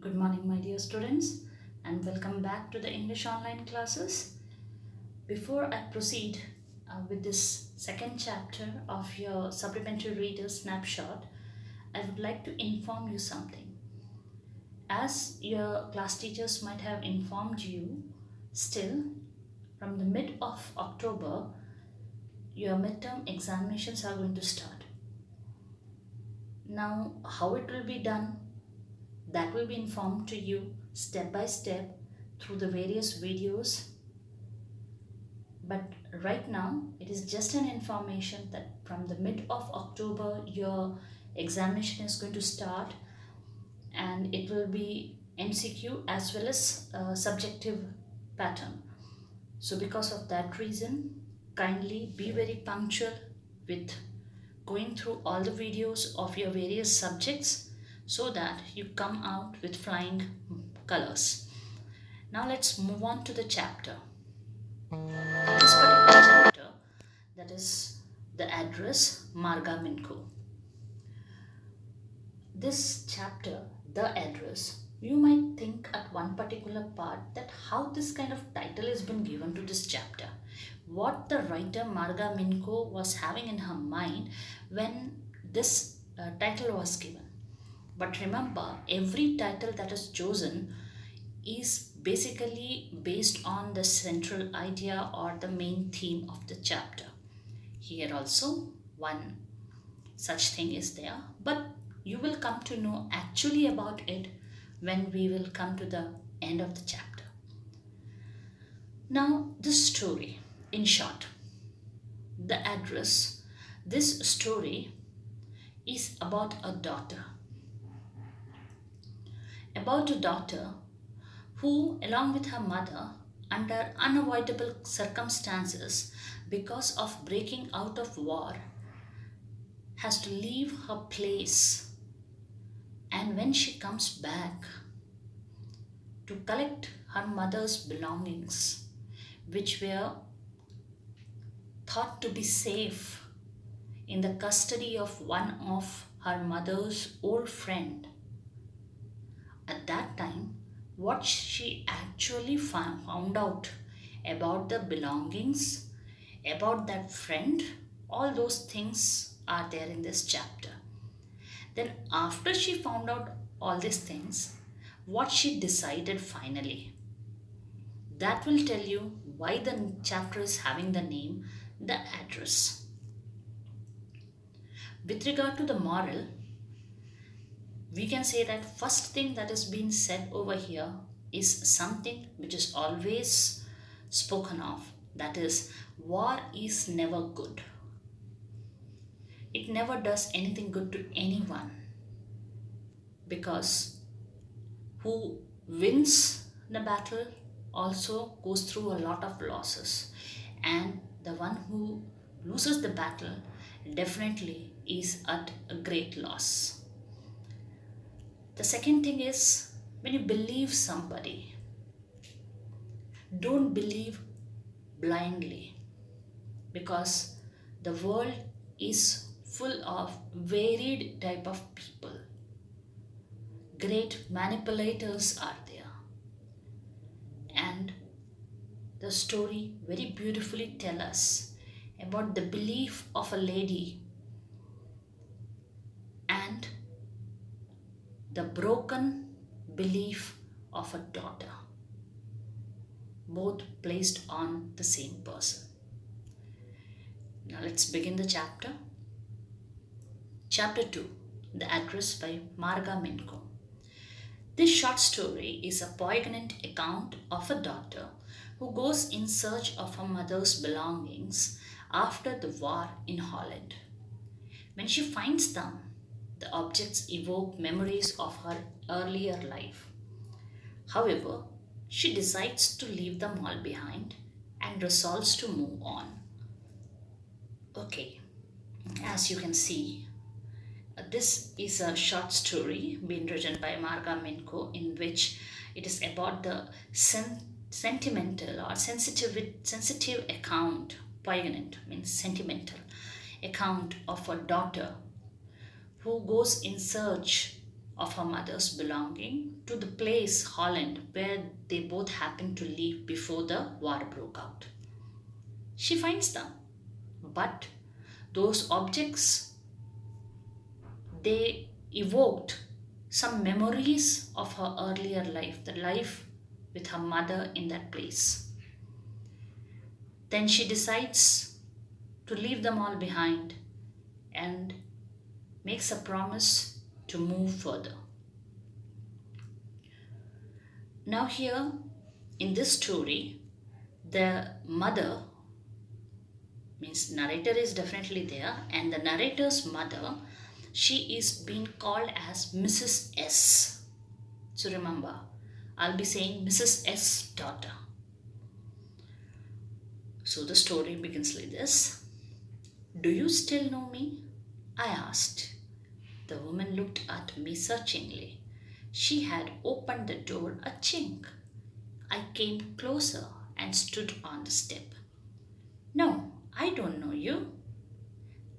Good morning, my dear students, and welcome back to the English online classes. Before I proceed with this second chapter of your supplementary reader snapshot, I would like to inform you something. As your class teachers might have informed you, still from the mid of October, your midterm examinations are going to start. Now, how it will be done, that will be informed to you step by step through the various videos. But right now, it is just an information that from the mid of October, your examination is going to start, and it will be MCQ as well as subjective pattern. So because of that reason, kindly be very punctual with going through all the videos of your various subjects so that you come out with flying colors. Now let's move on to the chapter. This particular chapter, that is the address Marga Minko. This chapter, the address, you might think at one particular part that how this kind of title has been given to this chapter. What the writer Marga Minko was having in her mind when this title was given. But remember, every title that is chosen is basically based on the central idea or the main theme of the chapter. Here also one such thing is there, but you will come to know actually about it when we will come to the end of the chapter. Now, this story, in short, the address, this story is about a daughter. About a daughter who, along with her mother, under unavoidable circumstances because of breaking out of war, has to leave her place, and when she comes back to collect her mother's belongings, which were thought to be safe in the custody of one of her mother's old friend, at that time, what she actually found out about the belongings, about that friend, all those things are there in this chapter. Then, after she found out all these things, what she decided finally, that will tell you why the chapter is having the name The Address. With regard to the moral, we can say that first thing that is being said over here is something which is always spoken of, that is, war is never good. It never does anything good to anyone, because who wins the battle also goes through a lot of losses, and the one who loses the battle definitely is at a great loss. The second thing is, when you believe somebody, don't believe blindly, because the world is full of varied type of people. Great manipulators are there, and the story very beautifully tells us about the belief of a lady and the broken belief of a daughter, both placed on the same person. Now let's begin the chapter. Chapter 2, The Address by Marga Minko. This short story is a poignant account of a daughter who goes in search of her mother's belongings after the war in Holland. When she finds them, the objects evoke memories of her earlier life. However, she decides to leave them all behind and resolves to move on. Okay, as you can see, this is a short story being written by Marga Minko, in which it is about the sentimental or sensitive account. Poignant means sentimental account of a daughter who goes in search of her mother's belonging to the place, Holland, where they both happened to live before the war broke out. She finds them, but those objects, they evoked some memories of her earlier life, the life with her mother in that place. Then she decides to leave them all behind and makes a promise to move further. Now, here in this story, the mother, means narrator is definitely there, and the narrator's mother, she is being called as Mrs. S. So remember, I'll be saying Mrs. S daughter. So the story begins like this. Do you still know me? I asked. The woman looked at me searchingly. She had opened the door a chink. I came closer and stood on the step. No, I don't know you.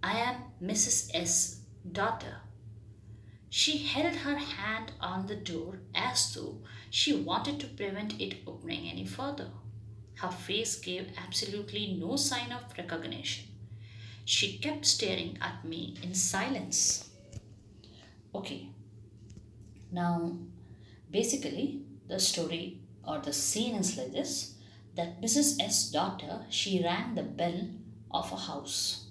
I am Mrs. S. daughter. She held her hand on the door as though she wanted to prevent it opening any further. Her face gave absolutely no sign of recognition. She kept staring at me in silence. Okay, now basically the story or the scene is like this, that Mrs. S daughter, she rang the bell of a house,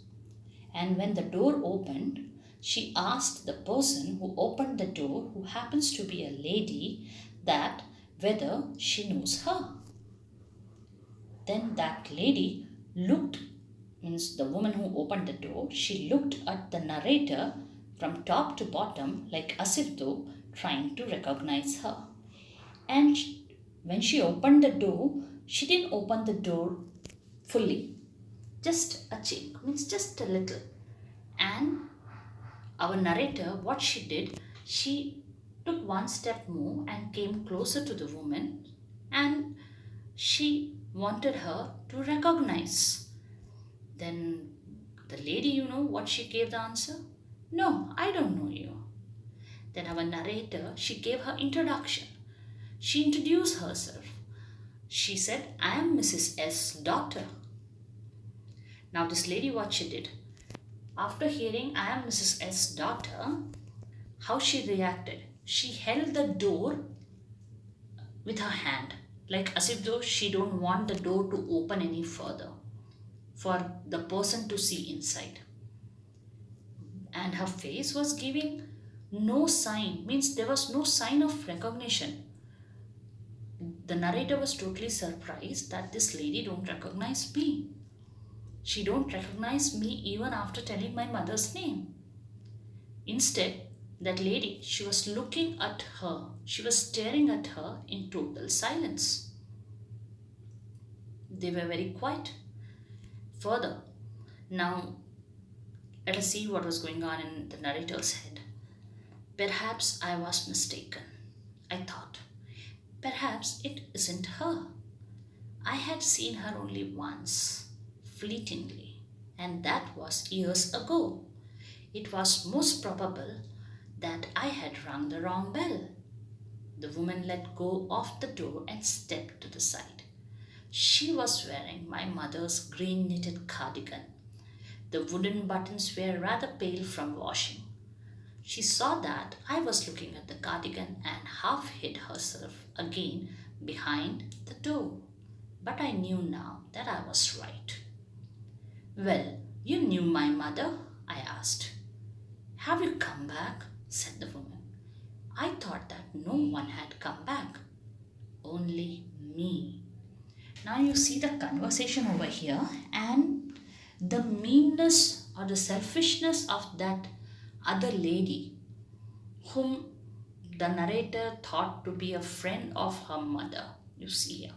and when the door opened, she asked the person who opened the door, who happens to be a lady, that whether she knows her. Then that lady looked, means the woman who opened the door, she looked at the narrator from top to bottom like as if though trying to recognize her. And when she opened the door, she didn't open the door fully, just a chink, means just a little. And our narrator, what she did, she took one step more and came closer to the woman, and she wanted her to recognize. Then the lady, you know what she gave the answer? No, I don't know you. Then our narrator, she gave her introduction. She introduced herself. She said, I am Mrs. S. daughter. Now this lady, what she did? After hearing I am Mrs. S. daughter, how she reacted? She held the door with her hand, like as if though she don't want the door to open any further for the person to see inside. And her face was giving no sign, means there was no sign of recognition. The narrator was totally surprised that this lady don't recognize me. She don't recognize me even after telling my mother's name. Instead, that lady, she was looking at her. She was staring at her in total silence. They were very quiet. Further, now let us see what was going on in the narrator's head. Perhaps I was mistaken, I thought. Perhaps it isn't her. I had seen her only once, fleetingly, and that was years ago. It was most probable that I had rung the wrong bell. The woman let go of the door and stepped to the side. She was wearing my mother's green knitted cardigan. The wooden buttons were rather pale from washing. She saw that I was looking at the cardigan and half hid herself again behind the door. But I knew now that I was right. Well, you knew my mother? I asked. Have you come back? Said the woman. I thought that no one had come back. Only me. Now you see the conversation over here and the meanness or the selfishness of that other lady whom the narrator thought to be a friend of her mother. You see here.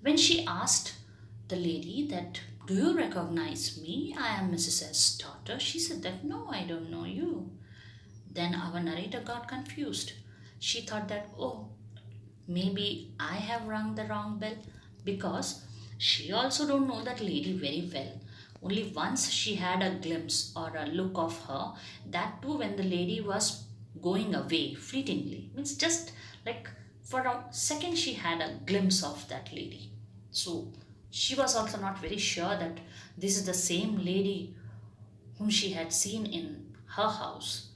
When she asked the lady that, do you recognize me? I am Mrs. S. daughter. She said that, no, I don't know you. Then our narrator got confused. She thought that, oh, maybe I have rung the wrong bell, because she also don't know that lady very well. Only once she had a glimpse or a look of her, that too when the lady was going away fleetingly. Means just like for a second she had a glimpse of that lady. So she was also not very sure that this is the same lady whom she had seen in her house.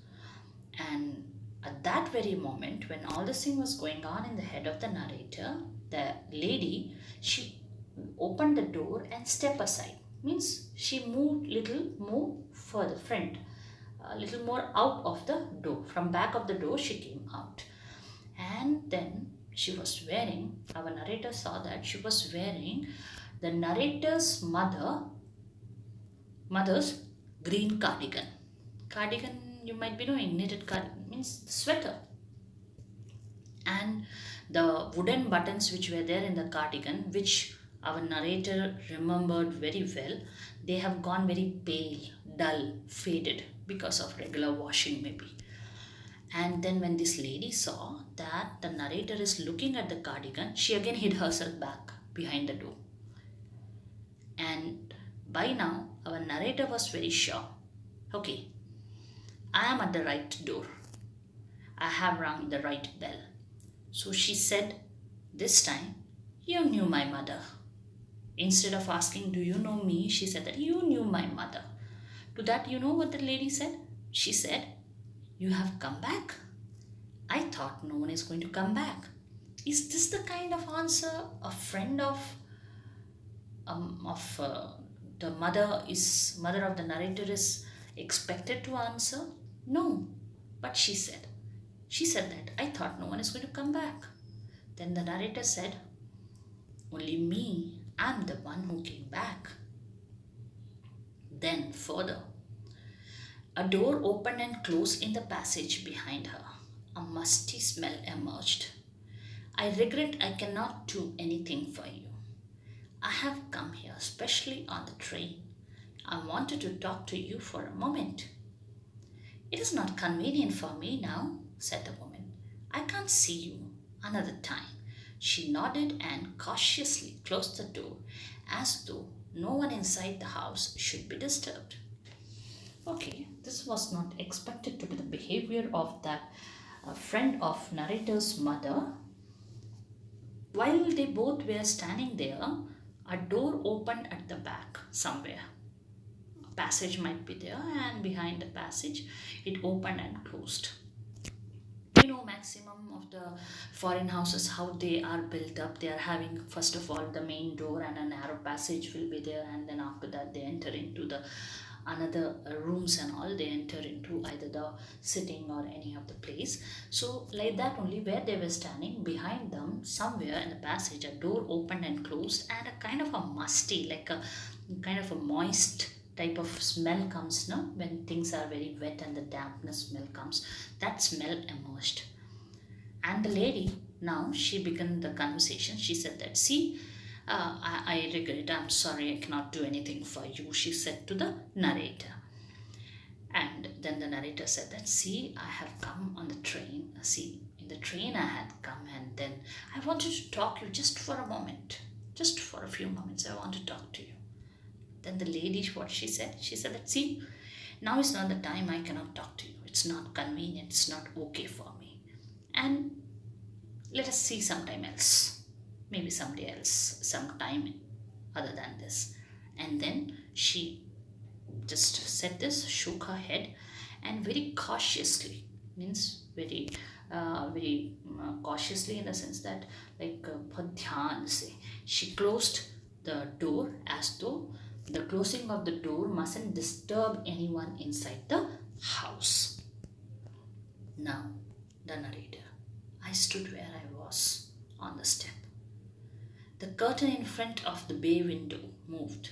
And at that very moment, when all this thing was going on in the head of the narrator, the lady, she opened the door and stepped aside. Means she moved little more further front, a little more out of the door. From back of the door, she came out. And then she was wearing, our narrator saw that she was wearing the narrator's mother's green cardigan. Cardigan, you might be knowing, knitted cardigan means sweater. And the wooden buttons which were there in the cardigan, which our narrator remembered very well, they have gone very pale, dull, faded because of regular washing, maybe. And then when this lady saw that the narrator is looking at the cardigan, she again hid herself back behind the door. And by now, our narrator was very sure. Okay, I am at the right door. I have rung the right bell. So she said, this time, you knew my mother. Instead of asking, do you know me? She said that you knew my mother. To that, you know what the lady said? She said, you have come back? I thought no one is going to come back. Is this the kind of answer a friend of the mother of the narrator is expected to answer? No. But she said that I thought no one is going to come back. Then the narrator said, only me, I'm the one who came back. Then further, a door opened and closed in the passage behind her. A musty smell emerged. I regret I cannot do anything for you. I have come here specially on the train. I wanted to talk to you for a moment. It is not convenient for me now, said the woman. I can't see you another time. She nodded and cautiously closed the door as though no one inside the house should be disturbed. Okay, this was not expected to be the behavior of that friend of narrator's mother. While they both were standing there, a door opened at the back somewhere. A passage might be there, and behind the passage, it opened and closed. You know, maximum of the foreign houses, how they are built up, they are having first of all the main door and a narrow passage will be there, and then after that they enter into the another rooms and all, they enter into either the sitting or any of the place. So like that only, where they were standing, behind them somewhere in the passage, a door opened and closed, and a kind of a musty, like a kind of a moist type of smell comes now when things are very wet and the dampness smell comes. That smell emerged, and the lady, now she began the conversation. She said that, see, I regret, I'm sorry, I cannot do anything for you, she said to the narrator. And then the narrator said that, see, I have come on the train. See, in the train I had come, and then I wanted to talk to you just for a moment, just for a few moments, I want to talk to you. Then the lady, what she said that, see, now is not the time, I cannot talk to you. It's not convenient, it's not okay for me. And let us see sometime else. Maybe someday else, sometime other than this. And then she just said this, shook her head, and very cautiously, means very cautiously, in the sense that like बहुत ध्यान से, she closed the door as though the closing of the door mustn't disturb anyone inside the house. Now, the narrator, I stood where I was on the step. The curtain in front of the bay window moved.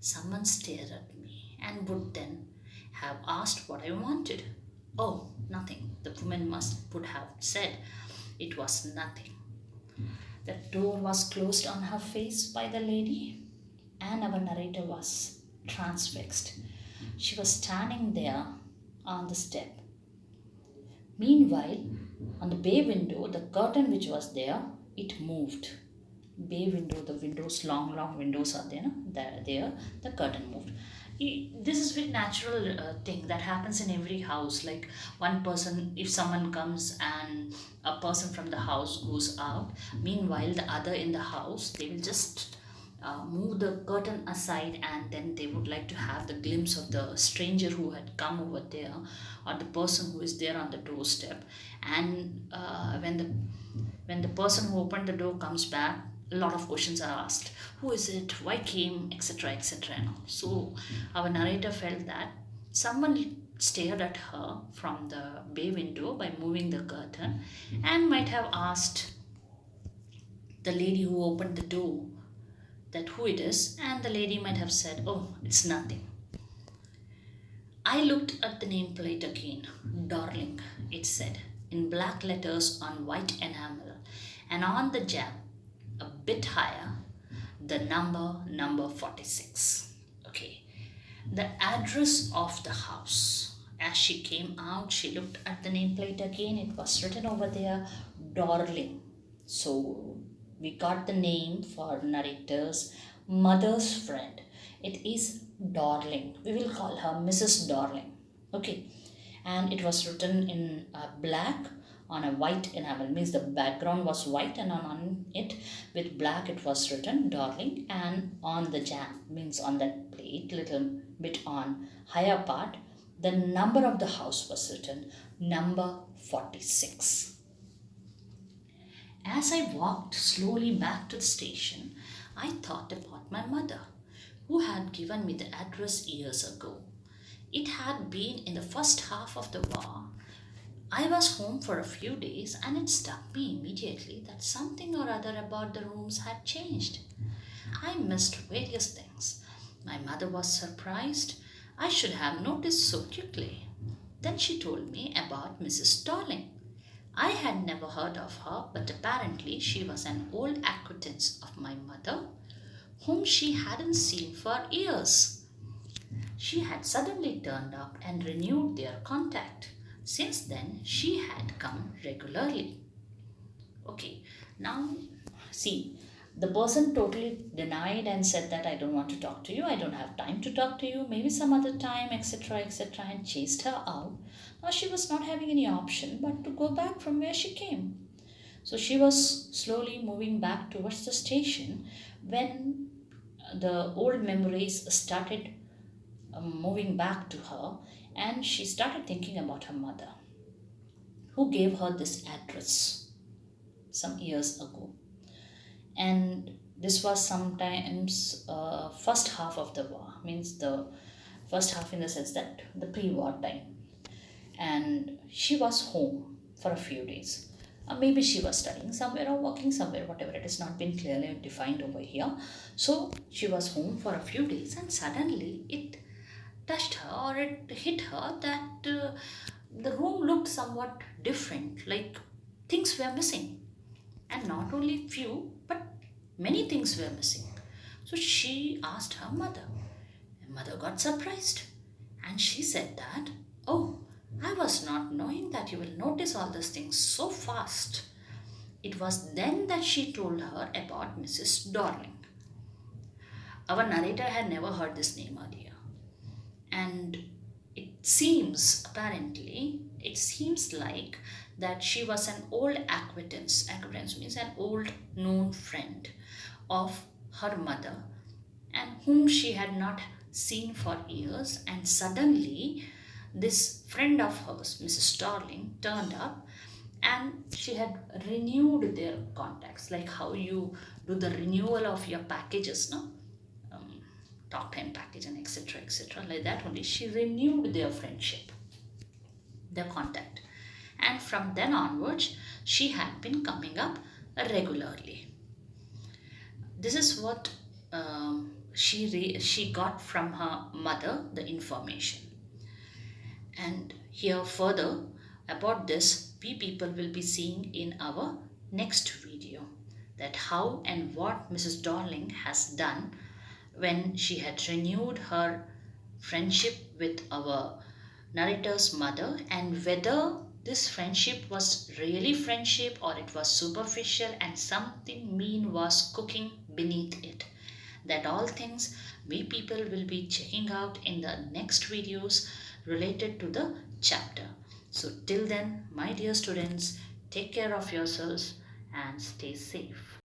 Someone stared at me and would then have asked what I wanted. Oh, nothing, the woman would have said. It was nothing. The door was closed on her face by the lady, and our narrator was transfixed. She was standing there on the step. Meanwhile, on the bay window, the curtain which was there, it moved. Bay window, the windows, long windows are there, no? There, the curtain moved. This is very natural thing that happens in every house. Like one person, if someone comes and a person from the house goes out, meanwhile the other in the house, they will just move the curtain aside, and then they would like to have the glimpse of the stranger who had come over there, or the person who is there on the doorstep. And when the person who opened the door comes back, a lot of questions are asked: who is it, why came, etc., etc. And all. So our narrator felt that someone stared at her from the bay window by moving the curtain, and might have asked the lady who opened the door that who it is, and the lady might have said, oh, it's nothing. I looked at the nameplate again. Darling, it said, in black letters on white enamel, and on the jam, a bit higher, the number 46. Okay, the address of the house. As she came out, she looked at the nameplate again. It was written over there, Darling. So we got the name for narrator's mother's friend. It is Darling. We will call her Mrs. Darling. Okay, and it was written in black on a white enamel, means the background was white, and on it with black it was written Darling, and on the jam, means on that plate, little bit on higher part, the number of the house was written, number 46. As I walked slowly back to the station, I thought about my mother, who had given me the address years ago. It had been in the first half of the war. I was home for a few days, and it struck me immediately that something or other about the rooms had changed. I missed various things. My mother was surprised I should have noticed so quickly. Then she told me about Mrs. Darling. I had never heard of her, but apparently she was an old acquaintance of my mother, whom she hadn't seen for years. She had suddenly turned up and renewed their contact. Since then, she had come regularly. Okay, now see, the person totally denied and said that I don't want to talk to you, I don't have time to talk to you, maybe some other time, etc., etc., and chased her out. Now she was not having any option but to go back from where she came. So she was slowly moving back towards the station when the old memories started moving back to her, and she started thinking about her mother, who gave her this address some years ago. And this was sometimes first half of the war, means the first half in the sense that the pre-war time. And she was home for a few days. Maybe she was studying somewhere or working somewhere, whatever, it has not been clearly defined over here. So she was home for a few days, and suddenly it touched her, or it hit her, that the room looked somewhat different, like things were missing. And not only few, but many things were missing. So she asked her mother. And mother got surprised, and she said that, oh, I was not knowing that you will notice all these things so fast. It was then that she told her about Mrs. Darling. Our narrator had never heard this name earlier, and it seems like that she was an old acquaintance means an old known friend of her mother, and whom she had not seen for years. And suddenly this friend of hers, Mrs. Darling, turned up, and she had renewed their contacts, like how you do the renewal of your packages, no? Talk time package and etc., etc., like that only. She renewed their friendship, their contact, and from then onwards she had been coming up regularly. This is what she got from her mother, the information. And here further about this, we people will be seeing in our next video, that how and what Mrs. Darling has done when she had renewed her friendship with our narrator's mother, and whether this friendship was really friendship or it was superficial and something mean was cooking beneath it. That all things we people will be checking out in the next videos related to the chapter. So till then, my dear students, take care of yourselves and stay safe.